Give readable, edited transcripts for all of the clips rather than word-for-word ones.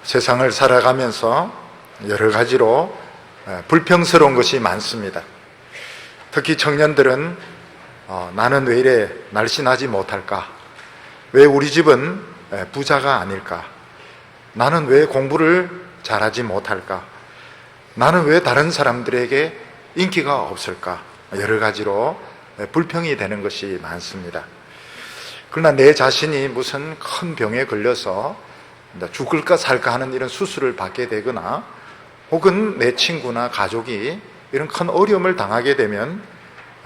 세상을 살아가면서 여러 가지로 불평스러운 것이 많습니다. 특히 청년들은 나는 왜 이래 날씬하지 못할까? 왜 우리 집은 부자가 아닐까? 나는 왜 공부를 잘하지 못할까? 나는 왜 다른 사람들에게 인기가 없을까? 여러 가지로 불평이 되는 것이 많습니다. 그러나 내 자신이 무슨 큰 병에 걸려서 죽을까 살까 하는 이런 수술을 받게 되거나 혹은 내 친구나 가족이 이런 큰 어려움을 당하게 되면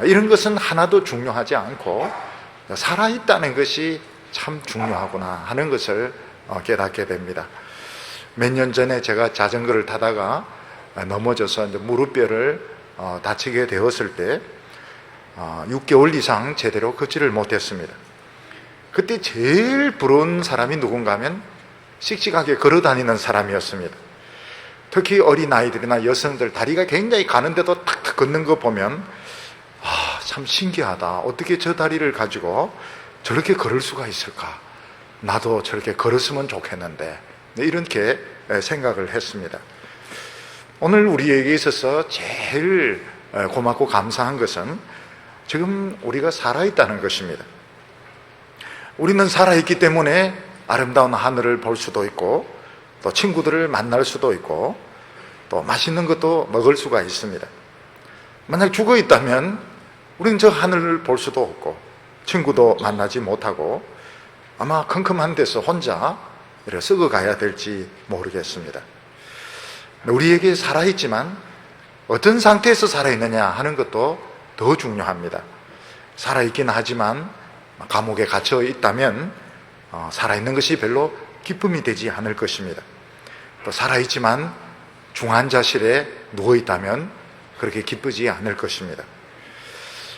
이런 것은 하나도 중요하지 않고 살아있다는 것이 참 중요하구나 하는 것을 깨닫게 됩니다. 몇 년 전에 제가 자전거를 타다가 넘어져서 무릎뼈를 다치게 되었을 때 6개월 이상 제대로 걷지를 못했습니다. 그때 제일 부러운 사람이 누군가 하면 씩씩하게 걸어다니는 사람이었습니다. 특히 어린아이들이나 여성들 다리가 굉장히 가는데도 탁탁 걷는 거 보면 참 신기하다. 어떻게 저 다리를 가지고 저렇게 걸을 수가 있을까? 나도 저렇게 걸었으면 좋겠는데 이렇게 생각을 했습니다. 오늘 우리에게 있어서 제일 고맙고 감사한 것은 지금 우리가 살아있다는 것입니다. 우리는 살아있기 때문에 아름다운 하늘을 볼 수도 있고 또 친구들을 만날 수도 있고 또 맛있는 것도 먹을 수가 있습니다. 만약 죽어 있다면 우리는 저 하늘을 볼 수도 없고 친구도 만나지 못하고 아마 컴컴한 데서 혼자 이렇게 썩어가야 될지 모르겠습니다. 우리에게 살아있지만 어떤 상태에서 살아있느냐 하는 것도 더 중요합니다. 살아있긴 하지만 감옥에 갇혀 있다면 살아있는 것이 별로 기쁨이 되지 않을 것입니다. 또 살아있지만 중환자실에 누워있다면 그렇게 기쁘지 않을 것입니다.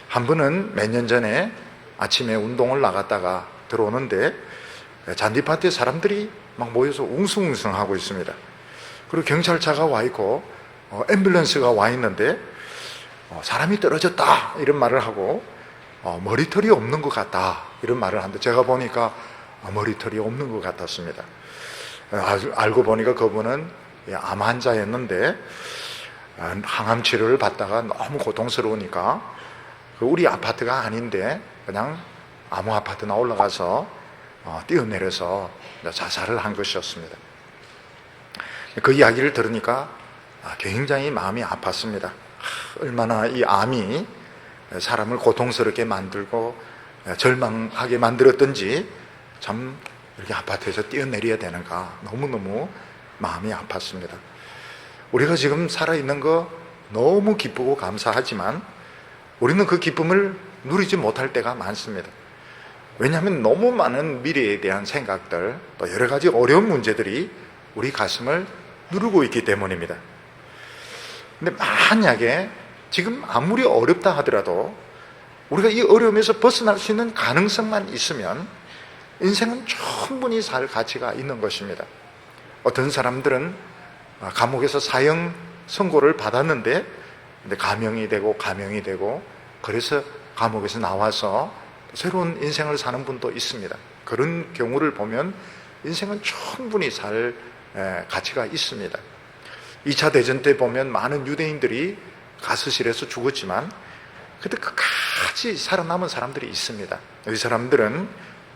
한 분은 몇 년 전에 아침에 운동을 나갔다가 들어오는데 잔디밭에 사람들이 막 모여서 웅성웅성하고 있습니다. 그리고 경찰차가 와 있고 앰뷸런스가 와 있는데 사람이 떨어졌다 이런 말을 하고 머리털이 없는 것 같다 이런 말을 하는데 제가 보니까 머리털이 없는 것 같았습니다. 알고 보니까 그분은 암 환자였는데 항암 치료를 받다가 너무 고통스러우니까 우리 아파트가 아닌데 그냥 아무 아파트나 올라가서 뛰어내려서 자살을 한 것이었습니다. 그 이야기를 들으니까 굉장히 마음이 아팠습니다. 얼마나 이 암이 사람을 고통스럽게 만들고 절망하게 만들었던지 참 이렇게 아파트에서 뛰어내려야 되는가 너무너무 마음이 아팠습니다. 우리가 지금 살아있는 거 너무 기쁘고 감사하지만 우리는 그 기쁨을 누리지 못할 때가 많습니다. 왜냐하면 너무 많은 미래에 대한 생각들 또 여러 가지 어려운 문제들이 우리 가슴을 누르고 있기 때문입니다. 근데 만약에 지금 아무리 어렵다 하더라도 우리가 이 어려움에서 벗어날 수 있는 가능성만 있으면 인생은 충분히 살 가치가 있는 것입니다. 어떤 사람들은 감옥에서 사형 선고를 받았는데 감형이 되고 그래서 감옥에서 나와서 새로운 인생을 사는 분도 있습니다. 그런 경우를 보면 인생은 충분히 살 가치가 있습니다. 2차 대전 때 보면 많은 유대인들이 가스실에서 죽었지만 그때 끝까지 살아남은 사람들이 있습니다. 이 사람들은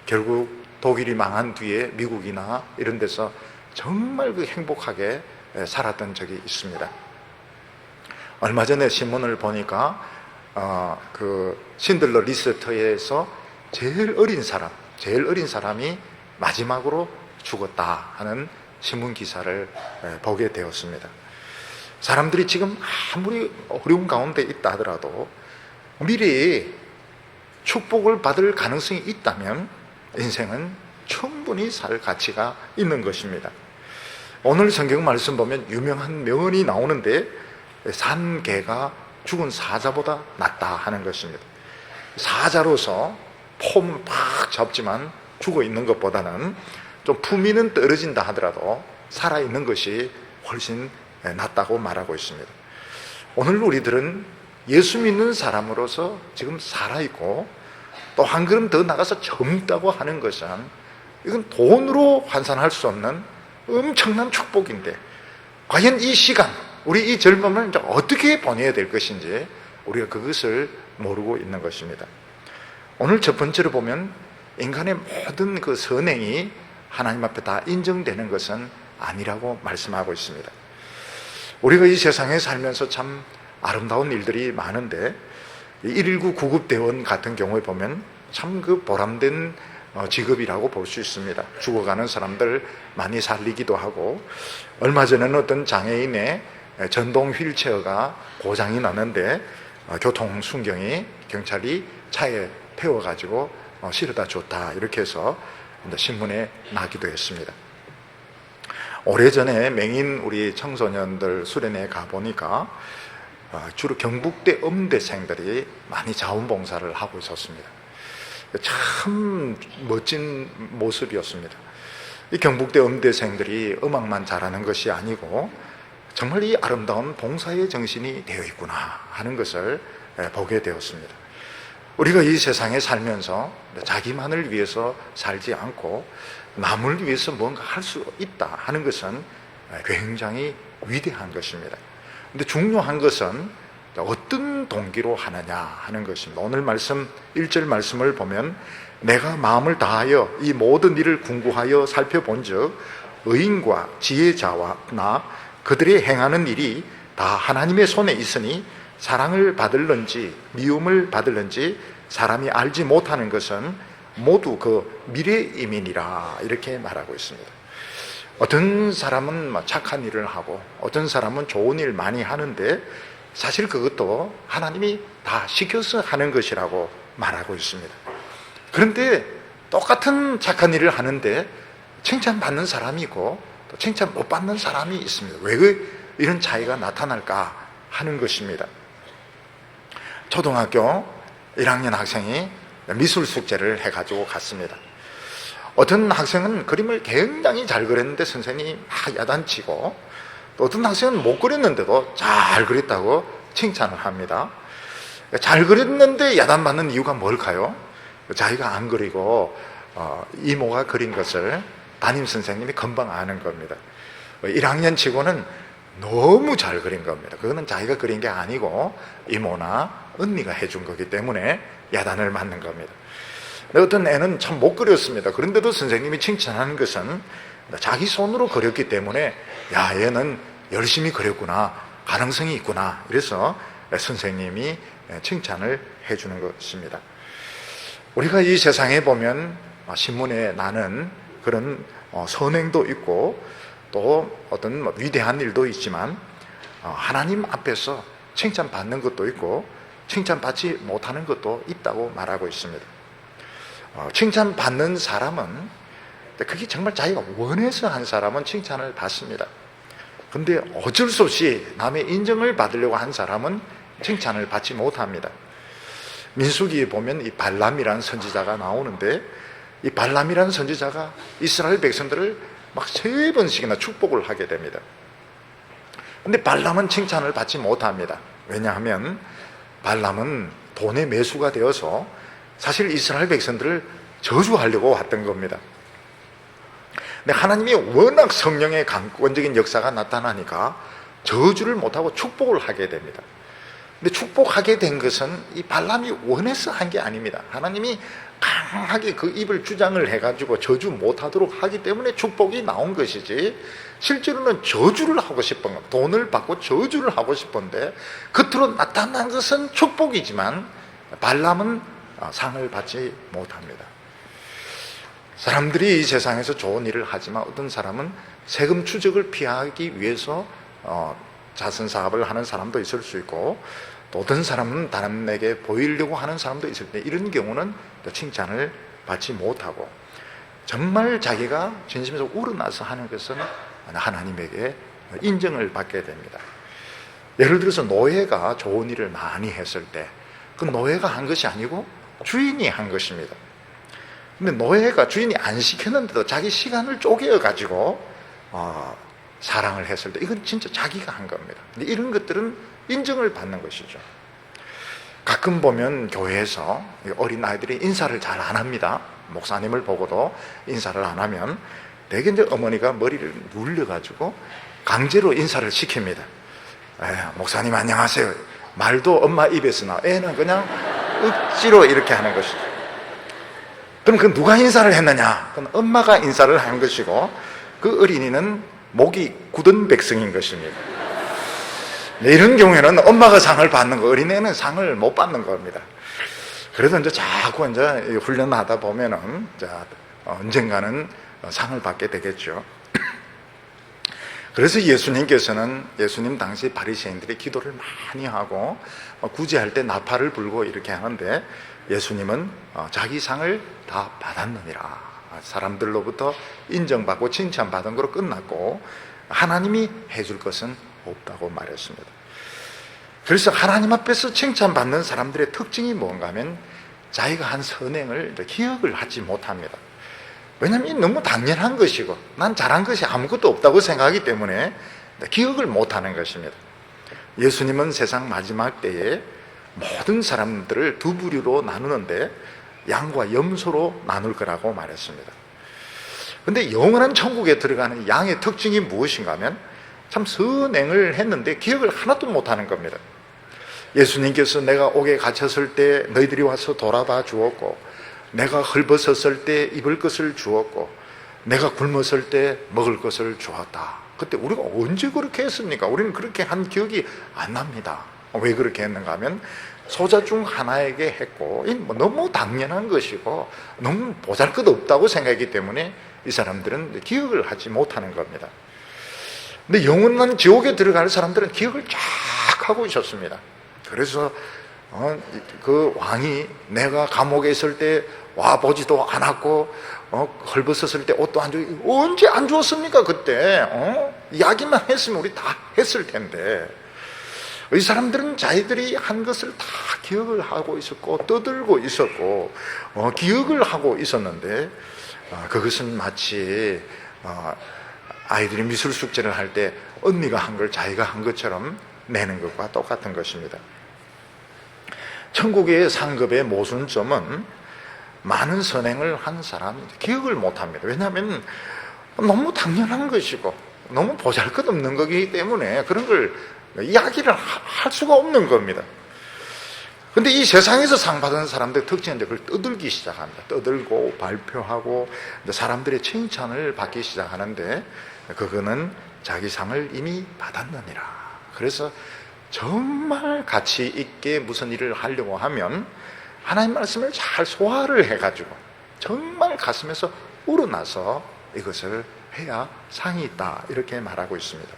결국 독일이 망한 뒤에 미국이나 이런 데서 정말 행복하게 살았던 적이 있습니다. 얼마 전에 신문을 보니까 그 신들러 리스트에서 제일 어린 사람이 마지막으로 죽었다 하는 신문 기사를 보게 되었습니다. 사람들이 지금 아무리 어려운 가운데 있다 하더라도 미래에 축복을 받을 가능성이 있다면 인생은 충분히 살 가치가 있는 것입니다. 오늘 성경 말씀 보면 유명한 명언이 나오는데 산 개가 죽은 사자보다 낫다 하는 것입니다. 사자로서 폼은 팍 잡지만 죽어 있는 것보다는 좀 품위는 떨어진다 하더라도 살아있는 것이 훨씬 낫다고 말하고 있습니다. 오늘 우리들은 예수 믿는 사람으로서 지금 살아있고 또 한 걸음 더 나가서 젊다고 하는 것은 이건 돈으로 환산할 수 없는 엄청난 축복인데 과연 이 시간, 우리 이 젊음을 이제 어떻게 보내야 될 것인지 우리가 그것을 모르고 있는 것입니다. 오늘 첫 번째로 보면 인간의 모든 그 선행이 하나님 앞에 다 인정되는 것은 아니라고 말씀하고 있습니다. 우리가 이 세상에 살면서 참 아름다운 일들이 많은데 119 구급대원 같은 경우에 보면 참 그 보람된 직업이라고 볼 수 있습니다. 죽어가는 사람들 많이 살리기도 하고, 얼마 전에는 어떤 장애인의 전동 휠체어가 고장이 나는데 교통 순경이 경찰이 차에 태워가지고 실어다 줬다, 이렇게 해서 신문에 나기도 했습니다. 오래전에 맹인 우리 청소년들 수련회에 가보니까 주로 경북대 음대생들이 많이 자원봉사를 하고 있었습니다. 참 멋진 모습이었습니다. 이 경북대 음대생들이 음악만 잘하는 것이 아니고 정말 이 아름다운 봉사의 정신이 되어 있구나 하는 것을 보게 되었습니다. 우리가 이 세상에 살면서 자기만을 위해서 살지 않고 남을 위해서 뭔가 할 수 있다 하는 것은 굉장히 위대한 것입니다. 근데 중요한 것은 어떤 동기로 하느냐 하는 것입니다. 오늘 말씀 1절 말씀을 보면 내가 마음을 다하여 이 모든 일을 궁구하여 살펴본즉 의인과 지혜자나 그들이 행하는 일이 다 하나님의 손에 있으니 사랑을 받을런지 미움을 받을런지 사람이 알지 못하는 것은 모두 그 미래이민이라, 이렇게 말하고 있습니다. 어떤 사람은 착한 일을 하고 어떤 사람은 좋은 일 많이 하는데 사실 그것도 하나님이 다 시켜서 하는 것이라고 말하고 있습니다. 그런데 똑같은 착한 일을 하는데 칭찬받는 사람이 있고 또 칭찬 못 받는 사람이 있습니다. 왜 이런 차이가 나타날까 하는 것입니다. 초등학교 1학년 학생이 미술 숙제를 해가지고 갔습니다. 어떤 학생은 그림을 굉장히 잘 그렸는데 선생님이 막 야단치고, 또 어떤 학생은 못 그렸는데도 잘 그렸다고 칭찬을 합니다. 잘 그렸는데 야단받는 이유가 뭘까요? 자기가 안 그리고 이모가 그린 것을 담임선생님이 금방 아는 겁니다. 1학년 치고는 너무 잘 그린 겁니다. 그거는 자기가 그린 게 아니고 이모나 언니가 해준 거기 때문에 야단을 맞는 겁니다. 어떤 애는 참 못 그렸습니다. 그런데도 선생님이 칭찬하는 것은 자기 손으로 그렸기 때문에 야, 얘는 열심히 그렸구나, 가능성이 있구나, 그래서 선생님이 칭찬을 해주는 것입니다. 우리가 이 세상에 보면 신문에 나는 그런 선행도 있고 또 어떤 위대한 일도 있지만 하나님 앞에서 칭찬받는 것도 있고 칭찬받지 못하는 것도 있다고 말하고 있습니다. 칭찬받는 사람은, 그게 정말 자기가 원해서 한 사람은 칭찬을 받습니다. 근데 어쩔 수 없이 남의 인정을 받으려고 한 사람은 칭찬을 받지 못합니다. 민수기에 보면 이 발람이라는 선지자가 나오는데, 이 발람이라는 선지자가 이스라엘 백성들을 막 3번씩이나 축복을 하게 됩니다. 근데 발람은 칭찬을 받지 못합니다. 왜냐하면 발람은 돈의 매수가 되어서 사실 이스라엘 백성들을 저주하려고 왔던 겁니다. 근데 하나님이 워낙 성령의 강권적인 역사가 나타나니까 저주를 못하고 축복을 하게 됩니다. 근데 축복하게 된 것은 이 발람이 원해서 한 게 아닙니다. 하나님이 강하게 그 입을 주장을 해가지고 저주 못하도록 하기 때문에 축복이 나온 것이지, 실제로는 저주를 하고 싶은 겁니다. 돈을 받고 저주를 하고 싶은데 겉으로 나타난 것은 축복이지만 발람은 상을 받지 못합니다. 사람들이 이 세상에서 좋은 일을 하지만 어떤 사람은 세금 추적을 피하기 위해서 자선사업을 하는 사람도 있을 수 있고, 또 어떤 사람은 다른에게 보이려고 하는 사람도 있을 때, 이런 경우는 칭찬을 받지 못하고 정말 자기가 진심에서 우러나서 하는 것은 하나님에게 인정을 받게 됩니다. 예를 들어서 노예가 좋은 일을 많이 했을 때 그 노예가 한 것이 아니고 주인이 한 것입니다. 근데 노예가 주인이 안 시켰는데도 자기 시간을 쪼개어가지고 사랑을 했을 때 이건 진짜 자기가 한 겁니다. 근데 이런 것들은 인정을 받는 것이죠. 가끔 보면 교회에서 어린 아이들이 인사를 잘 안 합니다. 목사님을 보고도 인사를 안 하면 대개 이제 어머니가 머리를 눌려가지고 강제로 인사를 시킵니다. 목사님 안녕하세요. 말도 엄마 입에서 나와. 애는 그냥 억지로 이렇게 하는 것이죠. 그럼 그 누가 인사를 했느냐? 그건 엄마가 인사를 한 것이고 그 어린이는 목이 굳은 백성인 것입니다. 이런 경우에는 엄마가 상을 받는 거, 어린애는 상을 못 받는 겁니다. 그래서 이제 자꾸 이제 훈련하다 보면은 언젠가는 상을 받게 되겠죠. 그래서 예수님 당시 바리새인들이 기도를 많이 하고 구제할 때 나팔을 불고 이렇게 하는데 예수님은 자기 상을 다 받았느니라. 사람들로부터 인정받고 칭찬받은 거로 끝났고 하나님이 해줄 것은 없다고 말했습니다. 그래서 하나님 앞에서 칭찬받는 사람들의 특징이 뭔가 하면 자기가 한 선행을 기억을 하지 못합니다. 왜냐하면 이 너무 당연한 것이고 난 잘한 것이 아무것도 없다고 생각하기 때문에 기억을 못하는 것입니다. 예수님은 세상 마지막 때에 모든 사람들을 두 부류로 나누는데 양과 염소로 나눌 거라고 말했습니다. 그런데 영원한 천국에 들어가는 양의 특징이 무엇인가 하면 참 선행을 했는데 기억을 하나도 못하는 겁니다. 예수님께서 내가 옥에 갇혔을 때 너희들이 와서 돌아봐 주었고, 내가 헐벗었을 때 입을 것을 주었고, 내가 굶었을 때 먹을 것을 주었다. 그때 우리가 언제 그렇게 했습니까? 우리는 그렇게 한 기억이 안 납니다. 왜 그렇게 했는가 하면 소자 중 하나에게 했고, 너무 당연한 것이고 너무 보잘것없다고 생각하기 때문에 이 사람들은 기억을 하지 못하는 겁니다. 근데 영원한 지옥에 들어갈 사람들은 기억을 쫙 하고 있었습니다. 그래서 그 왕이 내가 감옥에 있을 때 와보지도 않았고 헐벗었을 때 옷도 안 주고, 언제 안 주었습니까? 그때 이야기만 했으면 우리 다 했을 텐데, 이 사람들은 자기들이 한 것을 다 기억을 하고 있었고 떠들고 있었고 기억을 하고 있었는데, 그것은 마치 아이들이 미술 숙제를 할 때 언니가 한 걸 자기가 한 것처럼 내는 것과 똑같은 것입니다. 천국의 상급의 모순점은 많은 선행을 한 사람이 기억을 못합니다. 왜냐하면 너무 당연한 것이고 너무 보잘것없는 거기 때문에 그런 걸 이야기를 할 수가 없는 겁니다. 근데 이 세상에서 상 받은 사람들의 특징은 그걸 떠들기 시작합니다. 떠들고 발표하고 사람들의 칭찬을 받기 시작하는데, 그거는 자기 상을 이미 받았느니라. 그래서 정말 가치 있게 무슨 일을 하려고 하면 하나님 말씀을 잘 소화를 해가지고 정말 가슴에서 우러나서 이것을 해야 상이 있다, 이렇게 말하고 있습니다.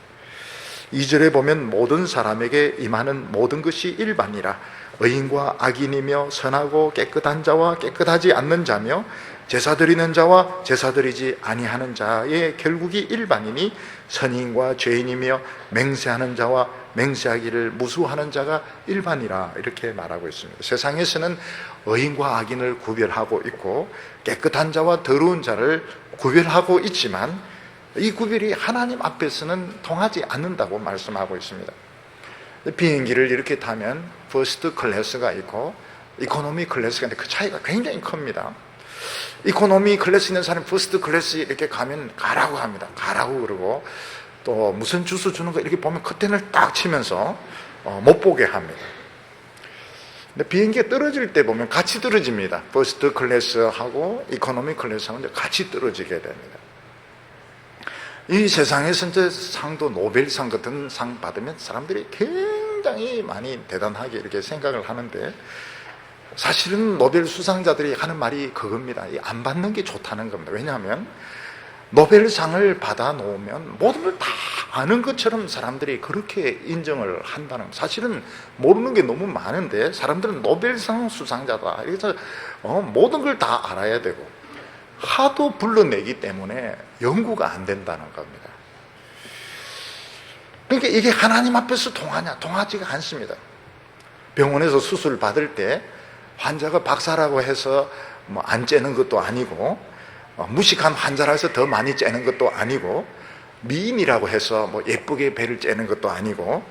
2절에 보면 모든 사람에게 임하는 모든 것이 일반이라 의인과 악인이며 선하고 깨끗한 자와 깨끗하지 않는 자며 제사 드리는 자와 제사 드리지 아니하는 자의 결국이 일반이니 선인과 죄인이며 맹세하는 자와 맹세하기를 무수하는 자가 일반이라, 이렇게 말하고 있습니다. 세상에서는 의인과 악인을 구별하고 있고 깨끗한 자와 더러운 자를 구별하고 있지만 이 구별이 하나님 앞에서는 통하지 않는다고 말씀하고 있습니다. 비행기를 이렇게 타면 퍼스트 클래스가 있고 이코노미 클래스가 있는데 그 차이가 굉장히 큽니다. 이코노미 클래스 있는 사람이 퍼스트 클래스 이렇게 가면 가라고 합니다. 가라고 그러고 또 무슨 주스 주는 거 이렇게 보면 커튼을 딱 치면서 못 보게 합니다. 근데 비행기가 떨어질 때 보면 같이 떨어집니다. 퍼스트 클래스하고 이코노미 클래스하고 같이 떨어지게 됩니다. 이 세상에서 이제 상도 노벨상 같은 상 받으면 사람들이 굉장히 많이 대단하게 이렇게 생각을 하는데, 사실은 노벨 수상자들이 하는 말이 그겁니다. 안 받는 게 좋다는 겁니다. 왜냐하면 노벨상을 받아 놓으면 모든 걸 다 아는 것처럼 사람들이 그렇게 인정을 한다는, 사실은 모르는 게 너무 많은데 사람들은 노벨상 수상자다, 그래서 모든 걸 다 알아야 되고 하도 불러내기 때문에 연구가 안 된다는 겁니다. 그러니까 이게 하나님 앞에서 통하냐? 통하지가 않습니다. 병원에서 수술 받을 때 환자가 박사라고 해서 안 째는 것도 아니고, 무식한 환자라 해서 더 많이 째는 것도 아니고, 미인이라고 해서 예쁘게 배를 째는 것도 아니고,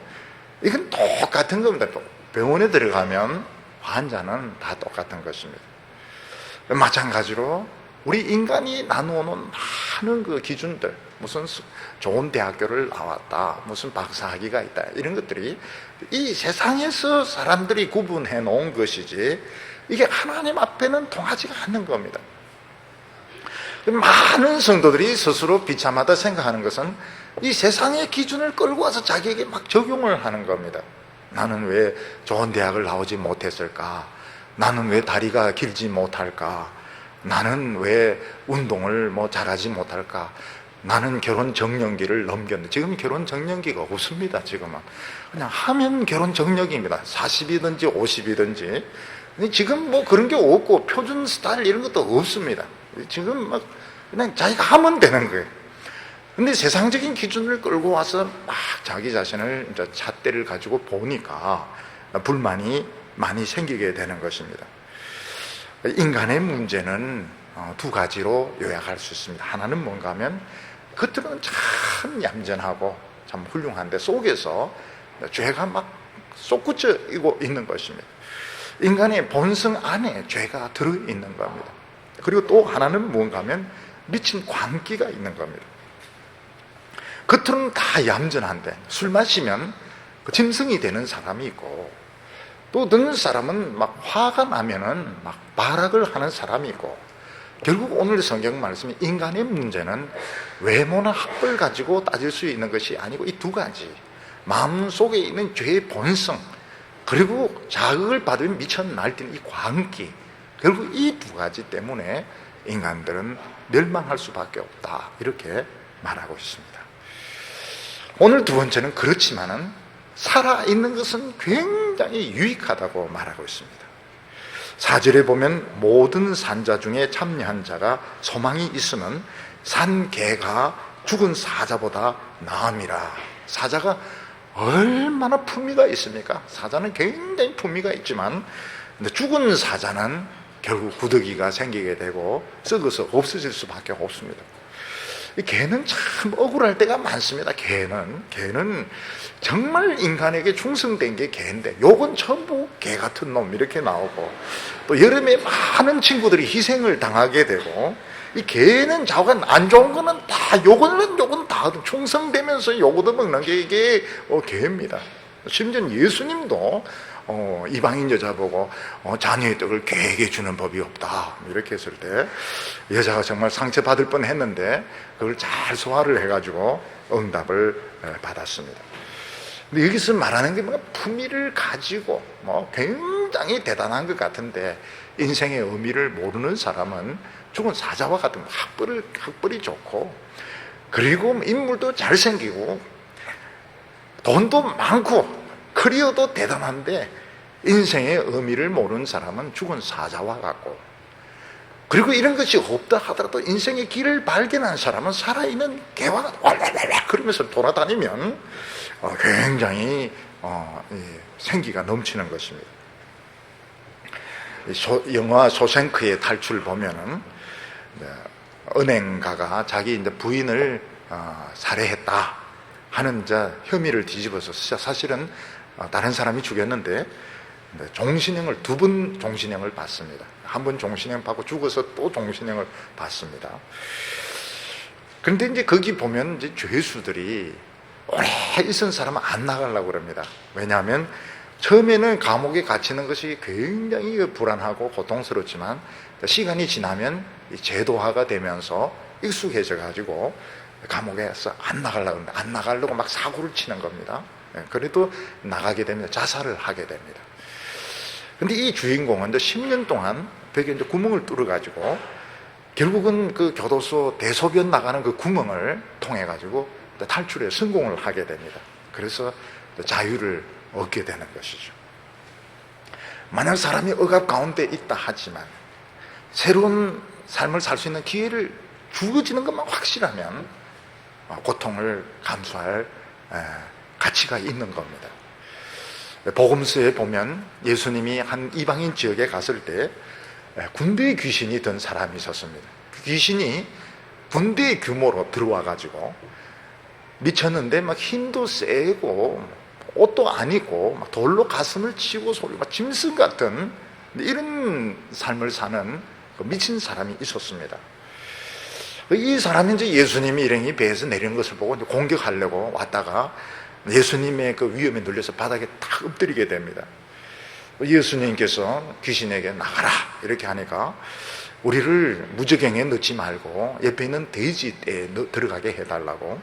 이건 똑같은 겁니다. 병원에 들어가면 환자는 다 똑같은 것입니다. 마찬가지로 우리 인간이 나누어놓은 많은 그 기준들, 무슨 좋은 대학교를 나왔다, 무슨 박사학위가 있다, 이런 것들이 이 세상에서 사람들이 구분해 놓은 것이지 이게 하나님 앞에는 통하지가 않는 겁니다. 많은 성도들이 스스로 비참하다 생각하는 것은 이 세상의 기준을 끌고 와서 자기에게 막 적용을 하는 겁니다. 나는 왜 좋은 대학을 나오지 못했을까? 나는 왜 다리가 길지 못할까? 나는 왜 운동을 잘하지 못할까? 나는 결혼 정년기를 넘겼는데, 지금 결혼 정년기가 없습니다. 지금은 그냥 하면 결혼 정년기입니다. 40이든지 50이든지 지금 그런 게 없고 표준 스타일 이런 것도 없습니다. 지금 그냥 자기가 하면 되는 거예요. 근데 세상적인 기준을 끌고 와서 막 자기 자신을 이제 잣대를 가지고 보니까 불만이 많이 생기게 되는 것입니다. 인간의 문제는 두 가지로 요약할 수 있습니다. 하나는 뭔가 하면 겉으로는 참 얌전하고 참 훌륭한데 속에서 죄가 막 솟구쳐 있는 것입니다. 인간의 본성 안에 죄가 들어있는 겁니다. 그리고 또 하나는 뭔가 하면 미친 광기가 있는 겁니다. 겉으로는 다 얌전한데 술 마시면 짐승이 되는 사람이 있고, 또 어떤 사람은 막 화가 나면은 막 발악을 하는 사람이 있고, 결국 오늘 성경 말씀이 인간의 문제는 외모나 학벌 가지고 따질 수 있는 것이 아니고 이 두 가지, 마음속에 있는 죄의 본성, 그리고 자극을 받으면 미쳐 날뛰는 이 광기, 결국 이 두 가지 때문에 인간들은 멸망할 수밖에 없다, 이렇게 말하고 있습니다. 오늘 두 번째는 그렇지만은 살아있는 것은 굉장히 유익하다고 말하고 있습니다. 4절에 보면 모든 산자 중에 참여한 자가 소망이 있으면 산 개가 죽은 사자보다 나음이라. 사자가 얼마나 품위가 있습니까? 사자는 굉장히 품위가 있지만 죽은 사자는 결국 구더기가 생기게 되고 썩어서 없어질 수밖에 없습니다. 개는 참 억울할 때가 많습니다. 개는 정말 인간에게 충성된 게 개인데 욕은 전부 개 같은 놈 이렇게 나오고, 또 여름에 많은 친구들이 희생을 당하게 되고, 이 개는 자관 안 좋은 거는 다 욕은 다 충성되면서 욕 얻어먹는 게 이게 개입니다. 심지어 예수님도 이방인 여자 보고 자녀의 떡을 개에게 주는 법이 없다 이렇게 했을 때 여자가 정말 상처받을 뻔했는데 그걸 잘 소화를 해가지고 응답을 받았습니다. 근데 여기서 말하는 게 뭔가 품위를 가지고 굉장히 대단한 것 같은데, 인생의 의미를 모르는 사람은 죽은 사자와 같은 학벌이 좋고, 그리고 인물도 잘생기고 돈도 많고 커리어도 대단한데 인생의 의미를 모르는 사람은 죽은 사자와 같고, 그리고 이런 것이 없다 하더라도 인생의 길을 발견한 사람은 살아있는 개와 왈왈왈 그러면서 돌아다니면 굉장히 생기가 넘치는 것입니다. 영화 쇼생크의 탈출 보면은 은행가가 자기 이제 부인을 살해했다 하는 혐의를 뒤집어서 사실은 다른 사람이 죽였는데 종신형을 두 번 종신형을 받습니다. 한 번 종신형 받고 죽어서 또 종신형을 받습니다. 그런데 이제 거기 보면 이제 죄수들이 오래 있은 사람은 안 나가려고 그럽니다. 왜냐하면 처음에는 감옥에 갇히는 것이 굉장히 불안하고 고통스럽지만 시간이 지나면 제도화가 되면서 익숙해져 가지고 감옥에서 안 나가려고 막 사고를 치는 겁니다. 그래도 나가게 되면 자살을 하게 됩니다. 근데 이 주인공은 10년 동안 벽에 이제 구멍을 뚫어가지고 결국은 그 교도소 대소변 나가는 그 구멍을 통해가지고 탈출에 성공을 하게 됩니다. 그래서 자유를 얻게 되는 것이죠. 만약 사람이 억압 가운데 있다 하지만 새로운 삶을 살 수 있는 기회를 주어지는 것만 확실하면 고통을 감수할 가치가 있는 겁니다. 복음서에 보면 예수님이 한 이방인 지역에 갔을 때 군대의 귀신이 든 사람이 있었습니다. 그 귀신이 군대의 규모로 들어와 가지고 미쳤는데 막 힘도 세고 옷도 안 입고 막 돌로 가슴을 치고 소리 막 짐승 같은 이런 삶을 사는 그 미친 사람이 있었습니다. 이 사람이 이제 예수님이 일행이 배에서 내리는 것을 보고 이제 공격하려고 왔다가 예수님의 그 위험에 눌려서 바닥에 탁 엎드리게 됩니다. 예수님께서 귀신에게 나가라 이렇게 하니까 우리를 무저갱에 넣지 말고 옆에 있는 돼지떼에 들어가게 해달라고.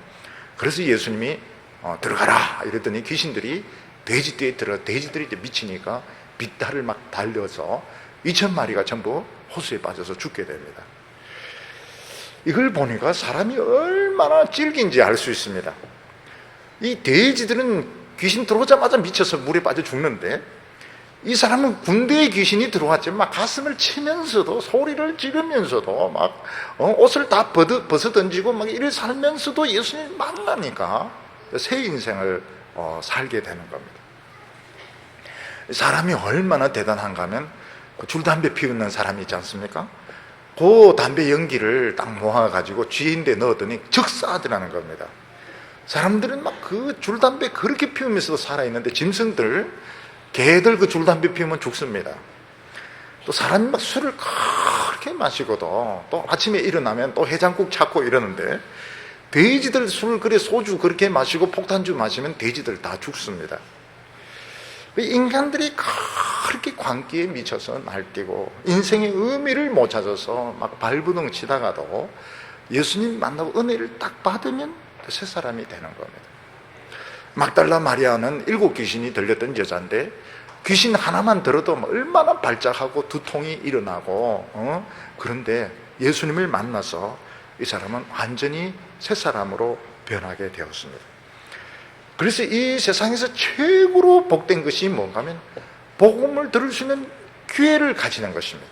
그래서 예수님이 들어가라 이랬더니 귀신들이 돼지떼에 돼지들이 이제 미치니까 빗달을 막 달려서 2,000마리가 전부 호수에 빠져서 죽게 됩니다. 이걸 보니까 사람이 얼마나 질긴지 알 수 있습니다. 이 돼지들은 귀신 들어오자마자 미쳐서 물에 빠져 죽는데, 이 사람은 군대에 귀신이 들어왔지만 막 가슴을 치면서도 소리를 지르면서도 막 옷을 다 벗어 던지고 막 이래 살면서도 예수님 만나니까 새 인생을 살게 되는 겁니다. 사람이 얼마나 대단한가 하면 줄담배 피우는 사람이 있지 않습니까? 그 담배 연기를 딱 모아가지고 쥐인데 넣었더니 적사하더라는 겁니다. 사람들은 막 그 줄담배 그렇게 피우면서도 살아있는데, 짐승들, 개들 그 줄담배 피우면 죽습니다. 또 사람이 막 술을 그렇게 마시고도 또 아침에 일어나면 또 해장국 찾고 이러는데, 돼지들 술 그래 소주 그렇게 마시고 폭탄주 마시면 돼지들 다 죽습니다. 인간들이 그렇게 광기에 미쳐서 날뛰고 인생의 의미를 못 찾아서 막 발부둥 치다가도 예수님 만나고 은혜를 딱 받으면 새 사람이 되는 겁니다. 막달라 마리아는 7 귀신이 들렸던 여자인데, 귀신 하나만 들어도 얼마나 발작하고 두통이 일어나고 그런데 예수님을 만나서 이 사람은 완전히 새 사람으로 변하게 되었습니다. 그래서 이 세상에서 최고로 복된 것이 뭔가 하면 복음을 들을 수 있는 기회를 가지는 것입니다.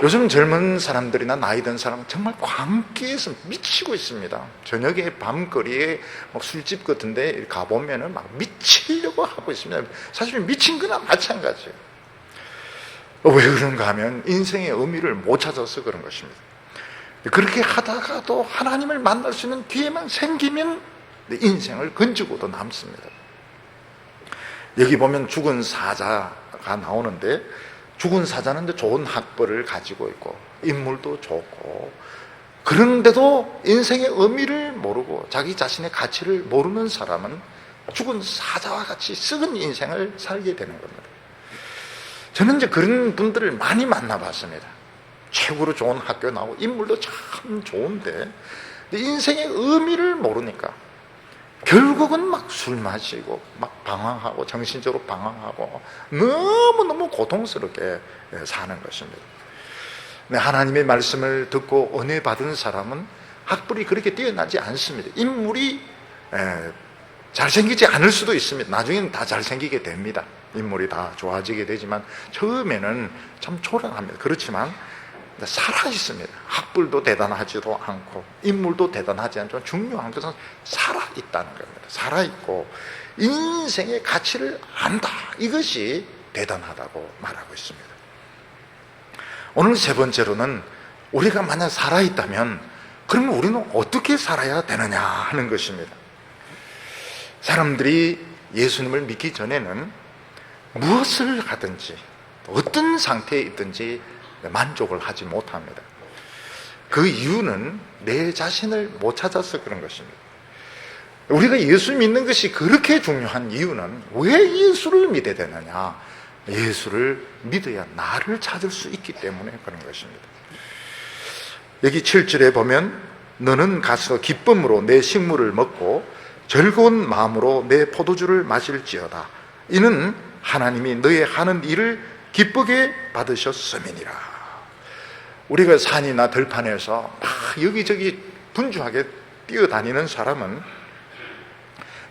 요즘 젊은 사람들이나 나이 든 사람은 정말 광기에서 미치고 있습니다. 저녁에 밤거리에 막 술집 같은 데 가보면은 막 미치려고 하고 있습니다. 사실 미친 거나 마찬가지예요. 왜 그런가 하면 인생의 의미를 못 찾아서 그런 것입니다. 그렇게 하다가도 하나님을 만날 수 있는 기회만 생기면 인생을 건지고도 남습니다. 여기 보면 죽은 사자가 나오는데, 죽은 사자는 좋은 학벌을 가지고 있고 인물도 좋고, 그런데도 인생의 의미를 모르고 자기 자신의 가치를 모르는 사람은 죽은 사자와 같이 썩은 인생을 살게 되는 겁니다. 저는 이제 그런 분들을 많이 만나봤습니다. 최고로 좋은 학교 나오고 인물도 참 좋은데 인생의 의미를 모르니까 결국은 막 술 마시고 막 방황하고 정신적으로 방황하고 너무너무 고통스럽게 사는 것입니다. 하나님의 말씀을 듣고 은혜 받은 사람은 학벌이 그렇게 뛰어나지 않습니다. 인물이 잘생기지 않을 수도 있습니다. 나중에는 다 잘생기게 됩니다. 인물이 다 좋아지게 되지만 처음에는 참 초라합니다. 그렇지만 살아있습니다. 학벌도 대단하지도 않고 인물도 대단하지 않지만 중요한 것은 살아있다는 겁니다. 살아있고 인생의 가치를 안다, 이것이 대단하다고 말하고 있습니다. 오늘 세 번째로는 우리가 만약 살아있다면 그러면 우리는 어떻게 살아야 되느냐 하는 것입니다. 사람들이 예수님을 믿기 전에는 무엇을 하든지 어떤 상태에 있든지 만족을 하지 못합니다. 그 이유는 내 자신을 못 찾아서 그런 것입니다. 우리가 예수 믿는 것이 그렇게 중요한 이유는 왜 예수를 믿어야 되느냐? 예수를 믿어야 나를 찾을 수 있기 때문에 그런 것입니다. 여기 7절에 보면 너는 가서 기쁨으로 내 식물을 먹고 즐거운 마음으로 내 포도주를 마실지어다. 이는 하나님이 너의 하는 일을 기쁘게 받으셨음이니라. 우리가 산이나 들판에서 막 여기저기 분주하게 뛰어다니는 사람은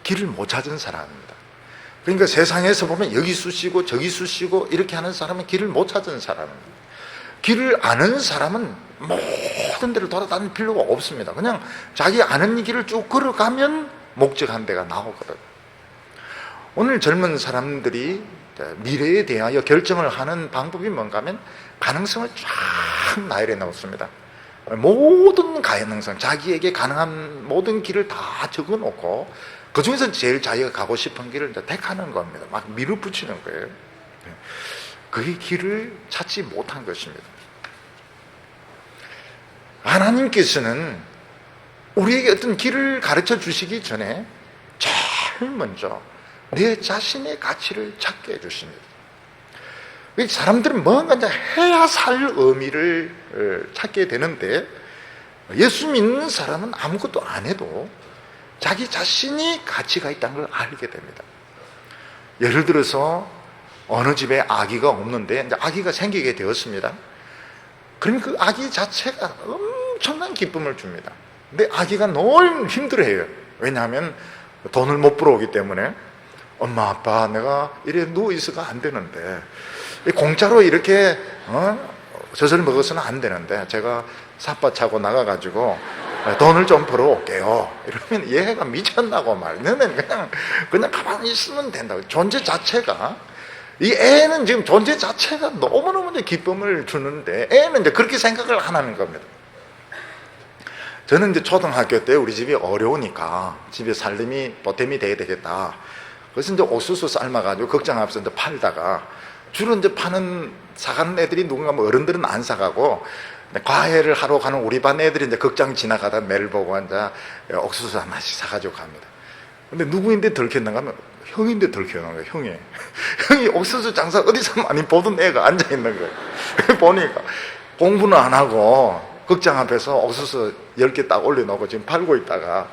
길을 못 찾은 사람입니다. 그러니까 세상에서 보면 여기 쑤시고 저기 쑤시고 이렇게 하는 사람은 길을 못 찾은 사람입니다. 길을 아는 사람은 모든 데를 돌아다닐 필요가 없습니다. 그냥 자기 아는 길을 쭉 걸어가면 목적한 데가 나오거든. 오늘 젊은 사람들이 미래에 대하여 결정을 하는 방법이 뭔가 하면 가능성을 쫙 나열해 놓습니다. 모든 가능성, 자기에게 가능한 모든 길을 다 적어 놓고 그 중에서 제일 자기가 가고 싶은 길을 이제 택하는 겁니다. 막 밀어붙이는 거예요. 그게 길을 찾지 못한 것입니다. 하나님께서는 우리에게 어떤 길을 가르쳐 주시기 전에 제일 먼저 내 자신의 가치를 찾게 해주십니다. 사람들은 뭔가 이제 해야 살 의미를 찾게 되는데, 예수 믿는 사람은 아무것도 안 해도 자기 자신이 가치가 있다는 걸 알게 됩니다. 예를 들어서 어느 집에 아기가 없는데 이제 아기가 생기게 되었습니다. 그러면 그 아기 자체가 엄청난 기쁨을 줍니다. 근데 아기가 늘 힘들어해요. 왜냐하면 돈을 못 벌어오기 때문에. 엄마 아빠 내가 이래 누워있어가 안 되는데, 공짜로 이렇게 젖을 먹어서는 안 되는데 제가 삿바 차고 나가가지고 돈을 좀 벌어올게요. 이러면 얘가 미쳤나고 말. 너는 그냥 가만히 있으면 된다고. 존재 자체가, 이 애는 지금 존재 자체가 너무너무 기쁨을 주는데 애는 이제 그렇게 생각을 안 하는 겁니다. 저는 이제 초등학교 때 우리 집이 어려우니까 집에 살림이 보탬이 돼야 되겠다. 그래서 이제 옥수수 삶아가지고 걱정 앞서 이제 팔다가, 주로 이제 사가는 애들이 누군가 뭐 어른들은 안 사가고 과외를 하러 가는 우리 반 애들이 이제 극장 지나가다 매를 보고 이제 옥수수 하나씩 사가지고 갑니다. 근데 누구인데 들켰는가 하면 형인데 들켰는 거예요. 형이 옥수수 장사 어디서 많이 보던 애가 앉아 있는 거예요. 보니까 공부는 안 하고 극장 앞에서 옥수수 10개 딱 올려놓고 지금 팔고 있다가,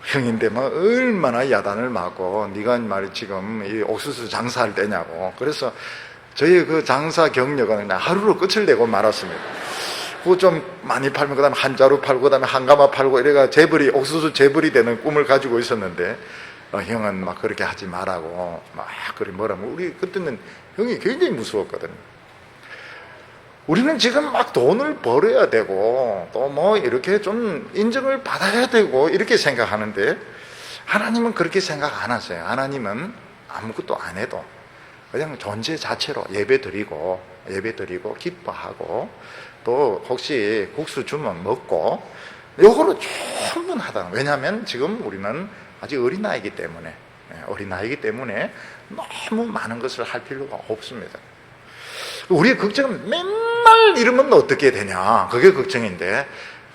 형인데 뭐 얼마나 야단을 맞고 네가 말이 지금 이 옥수수 장사할 때냐고. 그래서 저희 그 장사 경력은 그냥 하루로 끝을 내고 말았습니다. 그거 좀 많이 팔면 그 다음에 한자루 팔고 그 다음에 한가마 팔고 이래가 옥수수 재벌이 되는 꿈을 가지고 있었는데, 형은 막 그렇게 하지 말라고 막 그래 뭐라면, 우리 그때는 형이 굉장히 무서웠거든요. 우리는 지금 막 돈을 벌어야 되고 또 뭐 이렇게 좀 인정을 받아야 되고 이렇게 생각하는데, 하나님은 그렇게 생각 안 하세요. 하나님은 아무것도 안 해도 그냥 존재 자체로 예배 드리고 기뻐하고, 또 혹시 국수 주면 먹고, 요거로 충분하다. 왜냐하면 지금 우리는 아직 어린아이기 때문에 너무 많은 것을 할 필요가 없습니다. 우리의 걱정은 맨날 이러면 어떻게 되냐, 그게 걱정인데,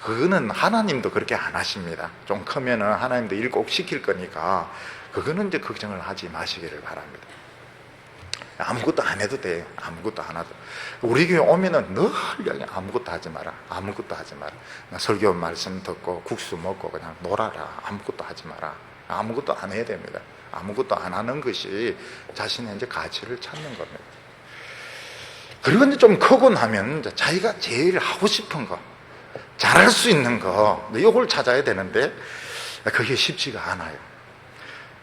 그거는 하나님도 그렇게 안 하십니다. 좀 크면은 하나님도 일 꼭 시킬 거니까 그거는 이제 걱정을 하지 마시기를 바랍니다. 아무것도 안 해도 돼요. 아무것도 안 하도. 우리 교회 오면은 늘 아무것도 하지 마라. 설교 말씀 듣고 국수 먹고 그냥 놀아라. 아무것도 하지 마라. 아무것도 안 해야 됩니다. 아무것도 안 하는 것이 자신의 이제 가치를 찾는 겁니다. 그리고 이제 좀 크고 나면 자기가 제일 하고 싶은 거, 잘할 수 있는 거, 이걸 찾아야 되는데 그게 쉽지가 않아요.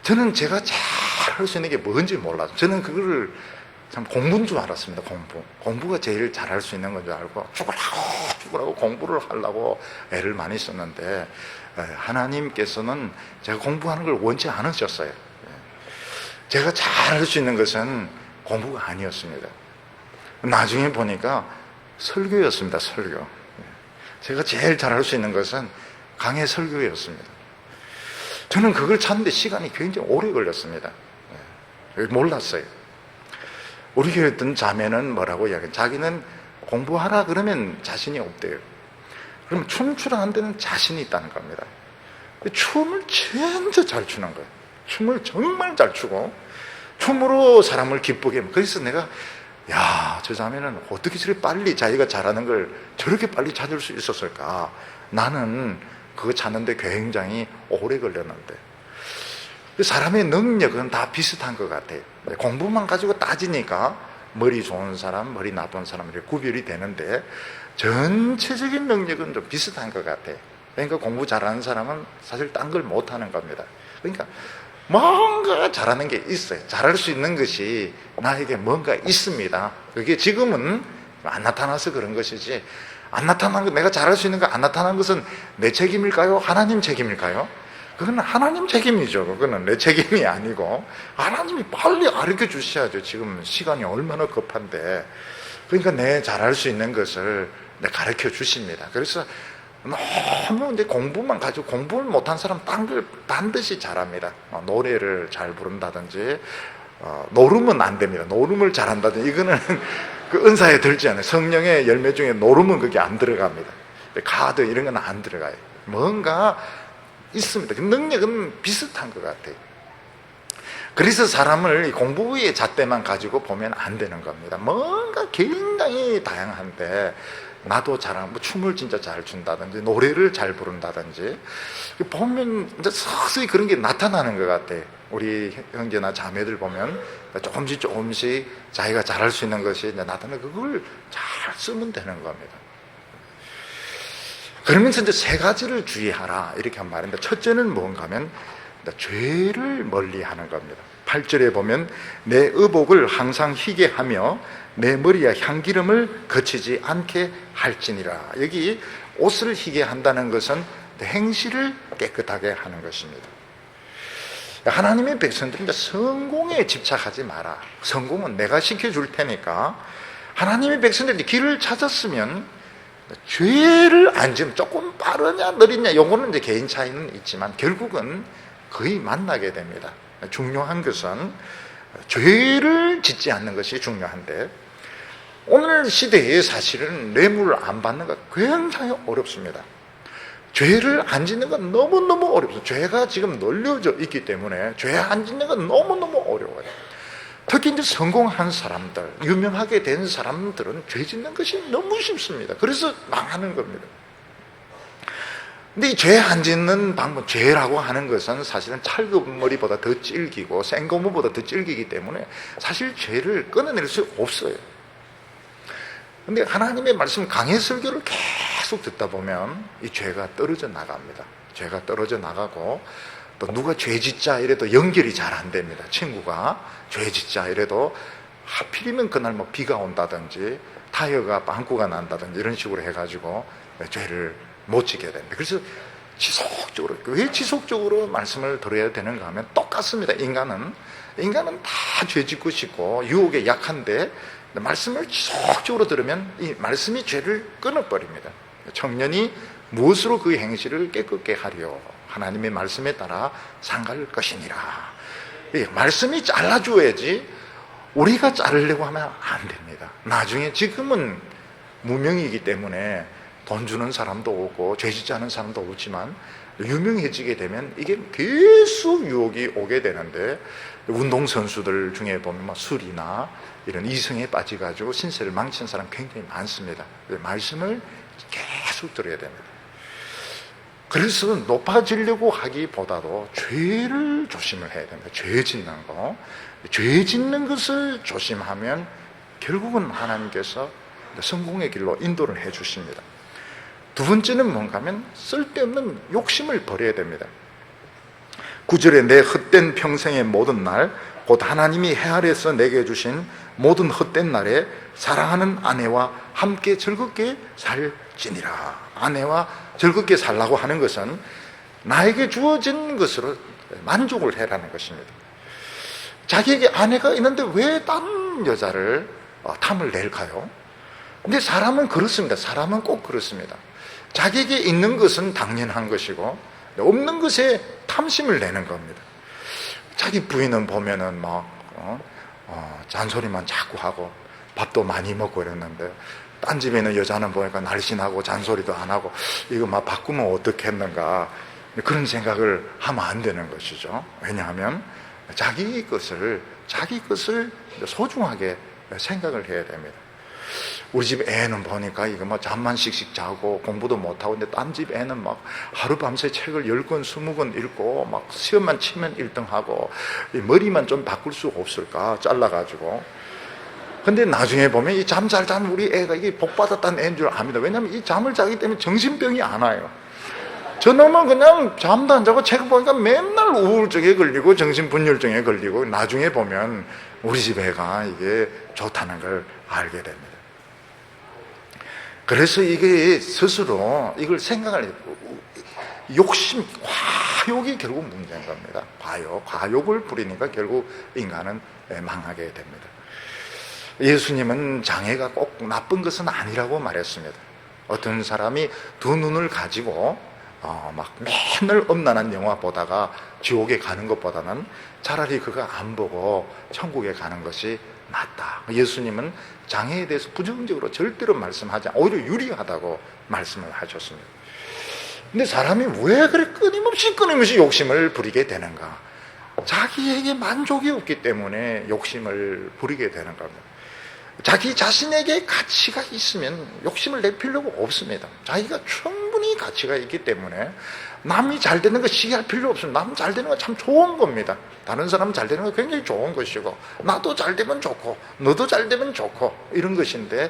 저는 제가 잘 할 수 있는 게 뭔지 몰라서, 저는 그거를 참 공부인 줄 알았습니다. 공부가 제일 잘할 수 있는 건 줄 알고 죽으라고 공부를 하려고 애를 많이 썼는데, 하나님께서는 제가 공부하는 걸 원치 않으셨어요. 제가 잘할 수 있는 것은 공부가 아니었습니다. 나중에 보니까 설교였습니다. 설교. 제가 제일 잘할 수 있는 것은 강해 설교였습니다. 저는 그걸 찾는데 시간이 굉장히 오래 걸렸습니다. 몰랐어요. 우리 교회 있던 자매는 뭐라고 이야기해요? 자기는 공부하라 그러면 자신이 없대요. 그럼 춤추라는 데는 자신이 있다는 겁니다. 춤을 진짜 잘 추는 거예요. 춤을 정말 잘 추고 춤으로 사람을 기쁘게. 그래서 내가, 야, 저 자매는 어떻게 저렇게 빨리 자기가 잘하는 걸 저렇게 빨리 찾을 수 있었을까? 나는 그거 찾는데 굉장히 오래 걸렸는데. 사람의 능력은 다 비슷한 것 같아요. 공부만 가지고 따지니까 머리 좋은 사람, 머리 나쁜 사람 이렇게 구별이 되는데, 전체적인 능력은 좀 비슷한 것 같아요. 그러니까 공부 잘하는 사람은 사실 딴 걸 못하는 겁니다. 그러니까 뭔가 잘하는 게 있어요. 잘할 수 있는 것이 나에게 뭔가 있습니다. 그게 지금은 안 나타나서 그런 것이지, 안 나타난 거, 내가 잘할 수 있는 거 안 나타난 것은 내 책임일까요? 하나님 책임일까요? 그거는 하나님 책임이죠. 그거는 내 책임이 아니고 하나님이 빨리 가르쳐 주셔야죠. 지금 시간이 얼마나 급한데. 그러니까 내 잘할 수 있는 것을 가르쳐 주십니다. 그래서 너무 이제 공부만 가지고, 공부를 못한 사람 딴 걸 반드시 잘합니다. 노래를 잘 부른다든지, 노름은 안 됩니다. 노름을 잘한다든지, 이거는 그 은사에 들지 않아요. 성령의 열매 중에 노름은 그게 안 들어갑니다. 가드 이런 건 안 들어가요. 뭔가 있습니다. 그 능력은 비슷한 것 같아요. 그래서 사람을 공부의 잣대만 가지고 보면 안 되는 겁니다. 뭔가 굉장히 다양한데, 나도 잘하는, 뭐 춤을 진짜 잘 춘다든지, 노래를 잘 부른다든지, 보면 이제 서서히 그런 게 나타나는 것 같아요. 우리 형제나 자매들 보면 조금씩 자기가 잘할 수 있는 것이 이제 나타나는, 그걸 잘 쓰면 되는 겁니다. 그러면서 이제 세 가지를 주의하라, 이렇게 한 말인데, 첫째는 뭔가 하면 죄를 멀리 하는 겁니다. 8절에 보면 내 의복을 항상 희게 하며 내 머리에 향기름을 거치지 않게 할지니라. 여기 옷을 희게 한다는 것은 행실을 깨끗하게 하는 것입니다. 하나님의 백성들은 성공에 집착하지 마라. 성공은 내가 시켜줄 테니까. 하나님의 백성들이 길을 찾았으면 죄를 안 지으면, 조금 빠르냐 느리냐 요거는 이제 개인 차이는 있지만 결국은 거의 만나게 됩니다. 중요한 것은 죄를 짓지 않는 것이 중요한데, 오늘 시대에 사실은 뇌물 안 받는 거 굉장히 어렵습니다. 죄를 안 짓는 건 너무너무 어렵습니다. 죄가 지금 널려져 있기 때문에 죄 안 짓는 건 너무너무 어려워요. 특히 이제 성공한 사람들, 유명하게 된 사람들은 죄 짓는 것이 너무 쉽습니다. 그래서 망하는 겁니다. 근데 이 죄 안 짓는 방법, 죄라고 하는 것은 사실은 찰급머리보다 더 질기고 생고무보다 더 질기기 때문에 사실 죄를 끊어낼 수 없어요. 근데 하나님의 말씀, 강해 설교를 계속 듣다 보면 이 죄가 떨어져 나갑니다. 죄가 떨어져 나가고, 또 누가 죄 짓자 이래도 연결이 잘 안 됩니다. 친구가 죄 짓자 이래도 하필이면 그날 뭐 비가 온다든지 타이어가 빵꾸가 난다든지 이런 식으로 해가지고 죄를 못 지게 됩니다. 그래서 지속적으로, 왜 지속적으로 말씀을 들어야 되는가 하면 똑같습니다. 인간은 다 죄 짓고 싶고 유혹에 약한데, 말씀을 지속적으로 들으면 이 말씀이 죄를 끊어버립니다. 청년이 무엇으로 그 행실을 깨끗게 하려 하나님의 말씀에 따라 상갈 것이니라. 말씀이 잘라줘야지 우리가 자르려고 하면 안 됩니다. 나중에, 지금은 무명이기 때문에 돈 주는 사람도 오고 죄 짓지 않은 사람도 오지만 유명해지게 되면 이게 계속 유혹이 오게 되는데, 운동선수들 중에 보면 술이나 이런 이성에 빠져가지고 신세를 망친 사람 굉장히 많습니다. 말씀을 계속 들어야 됩니다. 그래서 높아지려고 하기보다도 죄를 조심을 해야 됩니다. 죄 짓는 거. 죄 짓는 것을 조심하면 결국은 하나님께서 성공의 길로 인도를 해 주십니다. 두 번째는 뭔가 하면 쓸데없는 욕심을 버려야 됩니다. 9절에 내 헛된 평생의 모든 날, 곧 하나님이 해 아래에서 내게 주신 모든 헛된 날에 사랑하는 아내와 함께 즐겁게 살지니라. 아내와 즐겁게 살라고 하는 것은 나에게 주어진 것으로 만족을 해라는 것입니다. 자기에게 아내가 있는데 왜 딴 여자를 탐을 낼까요? 근데 사람은 그렇습니다. 사람은 꼭 그렇습니다. 자기에게 있는 것은 당연한 것이고 없는 것에 탐심을 내는 겁니다. 자기 부인은 보면은 막 잔소리만 자꾸 하고 밥도 많이 먹고 이랬는데, 딴 집에 있는 여자는 보니까 날씬하고 잔소리도 안 하고 이거 막 바꾸면 어떻겠는가, 그런 생각을 하면 안 되는 것이죠. 왜냐하면 자기 것을 소중하게 생각을 해야 됩니다. 우리 집 애는 보니까 이거 뭐 잠만 씩씩 자고 공부도 못하고, 근데 딴 집 애는 막 하루밤새 책을 10권, 20권 읽고 막 시험만 치면 1등하고, 머리만 좀 바꿀 수 없을까, 잘라가지고. 근데 나중에 보면 이 잠 잘 자는 우리 애가 이게 복 받았다는 애인 줄 압니다. 왜냐하면 이 잠을 자기 때문에 정신병이 안 와요. 저놈은 그냥 잠도 안 자고 책 보니까 맨날 우울증에 걸리고 정신분열증에 걸리고, 나중에 보면 우리 집 애가 이게 좋다는 걸 알게 됩니다. 그래서 이게 스스로 이걸 생각을, 욕심, 과욕이 결국 문제인 겁니다. 과욕을 부리니까 결국 인간은 망하게 됩니다. 예수님은 장애가 꼭 나쁜 것은 아니라고 말했습니다. 어떤 사람이 두 눈을 가지고 막 맨날 엄난한 영화 보다가 지옥에 가는 것보다는 차라리 그거 안 보고 천국에 가는 것이 낫다. 예수님은 장애에 대해서 부정적으로 절대로 말씀하지 않고 오히려 유리하다고 말씀을 하셨습니다. 근데 사람이 왜 그래 끊임없이 욕심을 부리게 되는가? 자기에게 만족이 없기 때문에 욕심을 부리게 되는 겁니다. 자기 자신에게 가치가 있으면 욕심을 낼 필요가 없습니다. 자기가 충분히 가치가 있기 때문에 남이 잘 되는 거 시기할 필요 없습니다. 남 잘 되는 거 참 좋은 겁니다. 다른 사람 잘 되는 거 굉장히 좋은 것이고, 나도 잘 되면 좋고 너도 잘 되면 좋고 이런 것인데,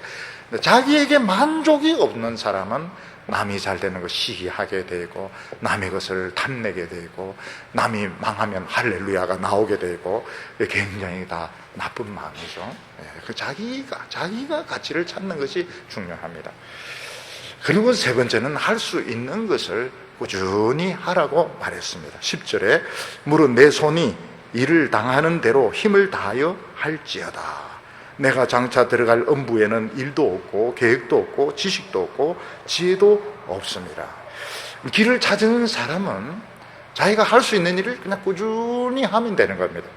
자기에게 만족이 없는 사람은 남이 잘 되는 거 시기하게 되고, 남의 것을 탐내게 되고, 남이 망하면 할렐루야가 나오게 되고, 굉장히 다 나쁜 마음이죠. 자기가 가치를 찾는 것이 중요합니다. 그리고 세 번째는 할 수 있는 것을 꾸준히 하라고 말했습니다. 10절에 무릇 내 손이 일을 당하는 대로 힘을 다하여 할지어다. 내가 장차 들어갈 음부에는 일도 없고 계획도 없고 지식도 없고 지혜도 없습니다. 길을 찾는 사람은 자기가 할 수 있는 일을 그냥 꾸준히 하면 되는 겁니다.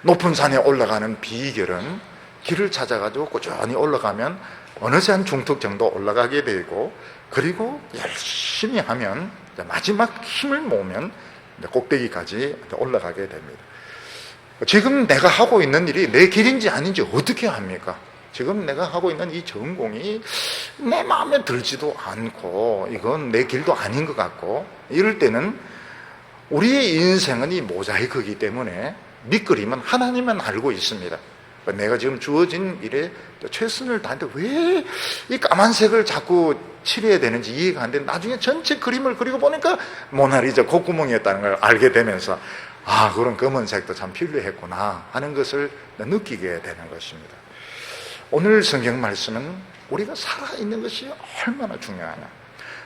높은 산에 올라가는 비결은 길을 찾아가지고 꾸준히 올라가면 어느새 한 중턱 정도 올라가게 되고, 그리고 열심히 하면 마지막 힘을 모으면 꼭대기까지 올라가게 됩니다. 지금 내가 하고 있는 일이 내 길인지 아닌지 어떻게 합니까? 지금 내가 하고 있는 이 전공이 내 마음에 들지도 않고 이건 내 길도 아닌 것 같고, 이럴 때는 우리의 인생은 이 모자이크이기 때문에 밑그림은 하나님만 알고 있습니다. 내가 지금 주어진 일에 최선을 다하는데 왜 이 까만색을 자꾸 칠해야 되는지 이해가 안 되는데, 나중에 전체 그림을 그리고 보니까 모나리자 콧구멍이었다는 걸 알게 되면서 그런 검은색도 참 필요했구나 하는 것을 느끼게 되는 것입니다. 오늘 성경 말씀은 우리가 살아있는 것이 얼마나 중요하냐,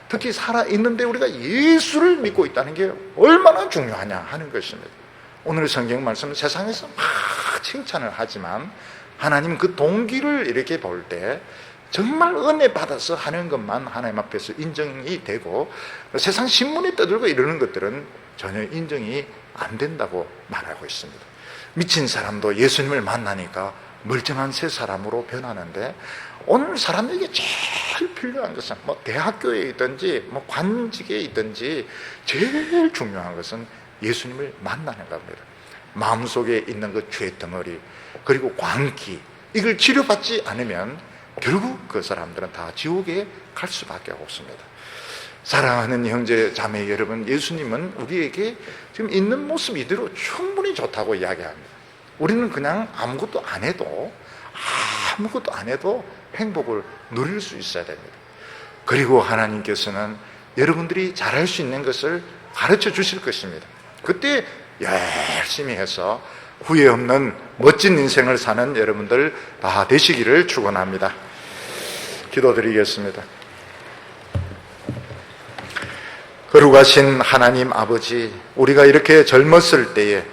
특히 살아있는데 우리가 예수를 믿고 있다는 게 얼마나 중요하냐 하는 것입니다. 오늘 성경 말씀은 세상에서 막 칭찬을 하지만 하나님 그 동기를 이렇게 볼 때 정말 은혜 받아서 하는 것만 하나님 앞에서 인정이 되고, 세상 신문에 떠들고 이러는 것들은 전혀 인정이 안 된다고 말하고 있습니다. 미친 사람도 예수님을 만나니까 멀쩡한 새 사람으로 변하는데, 오늘 사람에게 제일 필요한 것은 대학교에 있든지 관직에 있든지 제일 중요한 것은 예수님을 만나는 겁니다. 마음속에 있는 그 죄 덩어리, 그리고 광기, 이걸 치료받지 않으면 결국 그 사람들은 다 지옥에 갈 수밖에 없습니다. 사랑하는 형제 자매 여러분, 예수님은 우리에게 지금 있는 모습 이대로 충분히 좋다고 이야기합니다. 우리는 그냥 아무것도 안 해도 행복을 누릴 수 있어야 됩니다. 그리고 하나님께서는 여러분들이 잘할 수 있는 것을 가르쳐 주실 것입니다. 그때 열심히 해서 후회 없는 멋진 인생을 사는 여러분들 다 되시기를 축원합니다. 기도드리겠습니다. 거룩하신 하나님 아버지, 우리가 이렇게 젊었을 때에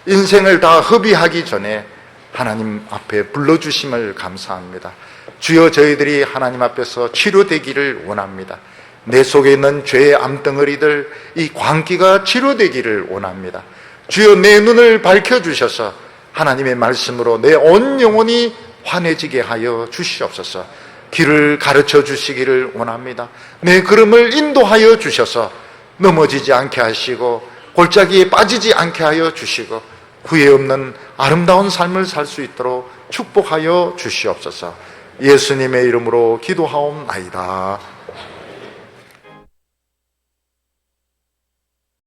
인생을 다 허비하기 전에 하나님 앞에 불러주심을 감사합니다. 주여, 저희들이 하나님 앞에서 치료되기를 원합니다. 내 속에 있는 죄의 암덩어리들, 이 광기가 치료되기를 원합니다. 주여, 내 눈을 밝혀주셔서 하나님의 말씀으로 내 온 영혼이 환해지게 하여 주시옵소서. 길을 가르쳐 주시기를 원합니다. 내 걸음을 인도하여 주셔서 넘어지지 않게 하시고 골짜기에 빠지지 않게 하여 주시고 후회 없는 아름다운 삶을 살 수 있도록 축복하여 주시옵소서. 예수님의 이름으로 기도하옵나이다.